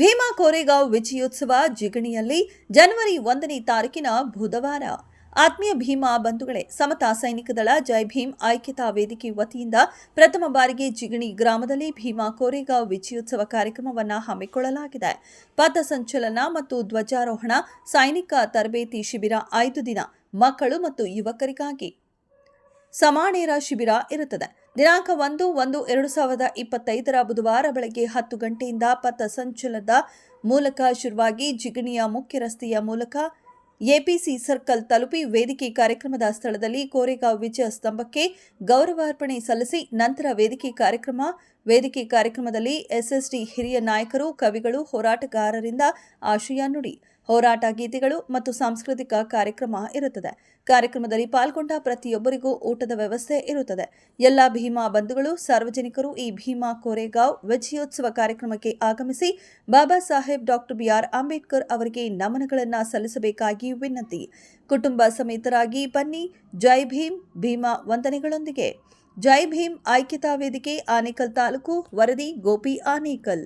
ಭೀಮಾ ಕೋರೆಗಾಂವ್ ವಿಜಯೋತ್ಸವ ಜಿಗಣಿಯಲ್ಲಿ ಜನವರಿ 1ನೇ ತಾರೀಕಿನ ಬುಧವಾರ. ಆತ್ಮೀಯ ಭೀಮಾ ಬಂಧುಗಳೇ, ಸಮತಾ ಸೈನಿಕ ದಳ ಜೈ ಭೀಮ್ ಐಕ್ಯತಾ ವೇದಿಕೆ ವತಿಯಿಂದ ಪ್ರಥಮ ಬಾರಿಗೆ ಜಿಗಣಿ ಗ್ರಾಮದಲ್ಲಿ ಭೀಮಾ ಕೋರೆಗಾಂವ್ ವಿಜಯೋತ್ಸವ ಕಾರ್ಯಕ್ರಮವನ್ನು ಹಮ್ಮಿಕೊಳ್ಳಲಾಗಿದೆ. ಪಥಸಂಚಲನ ಮತ್ತು ಧ್ವಜಾರೋಹಣ, ಸೈನಿಕ ತರಬೇತಿ ಶಿಬಿರ, 5 ದಿನ ಮಕ್ಕಳು ಮತ್ತು ಯುವಕರಿಗಾಗಿ ಸಮಾನೇರ ಶಿಬಿರ ಇರುತ್ತದೆ. ದಿನಾಂಕ 1/1/2025 ಬುಧವಾರ ಬೆಳಗ್ಗೆ 10 ಗಂಟೆಯಿಂದ ಪಥಸಂಚಲನದ ಮೂಲಕ ಶುರುವಾಗಿ ಜಿಗಣಿಯ ಮುಖ್ಯ ರಸ್ತೆಯ ಮೂಲಕ ಎಪಿಸಿ ಸರ್ಕಲ್ ತಲುಪಿ ವೇದಿಕೆ ಕಾರ್ಯಕ್ರಮದ ಸ್ಥಳದಲ್ಲಿ ಕೋರೆಗಾಂವ್ ವಿಜಯ ಸ್ತಂಭಕ್ಕೆ ಗೌರವಾರ್ಪಣೆ ಸಲ್ಲಿಸಿ ನಂತರ ವೇದಿಕೆ ಕಾರ್ಯಕ್ರಮದಲ್ಲಿ ಎಸ್ಎಸ್ಡಿ ಹಿರಿಯ ನಾಯಕರು, ಕವಿಗಳು, ಹೋರಾಟಗಾರರಿಂದ ಆಶಯ ನುಡಿ, ಹೋರಾಟ ಗೀತೆಗಳು ಮತ್ತು ಸಾಂಸ್ಕೃತಿಕ ಕಾರ್ಯಕ್ರಮ ಇರುತ್ತದೆ. ಕಾರ್ಯಕ್ರಮದಲ್ಲಿ ಪಾಲ್ಗೊಂಡ ಪ್ರತಿಯೊಬ್ಬರಿಗೂ ಊಟದ ವ್ಯವಸ್ಥೆ ಇರುತ್ತದೆ. ಎಲ್ಲ ಭೀಮಾ ಬಂಧುಗಳು, ಸಾರ್ವಜನಿಕರು ಈ ಭೀಮಾ ಕೋರೆಗಾಂವ್ ವಿಜಯೋತ್ಸವ ಕಾರ್ಯಕ್ರಮಕ್ಕೆ ಆಗಮಿಸಿ ಬಾಬಾ ಸಾಹೇಬ್ ಡಾಕ್ಟರ್ ಬಿಆರ್ ಅಂಬೇಡ್ಕರ್ ಅವರಿಗೆ ನಮನಗಳನ್ನು ಸಲ್ಲಿಸಬೇಕಾಗಿ ವಿನಂತಿ. ಕುಟುಂಬ ಸಮೇತರಾಗಿ ಬನ್ನಿ. ಜೈ ಭೀಮ್. ಭೀಮಾ ವಂದನೆಗಳೊಂದಿಗೆ ಜೈ ಭೀಮ್ ಐಕ್ಯತಾ ವೇದಿಕೆ, ಆನೇಕಲ್ ತಾಲೂಕು. ವರದಿ ಗೋಪಿ ಆನೇಕಲ್.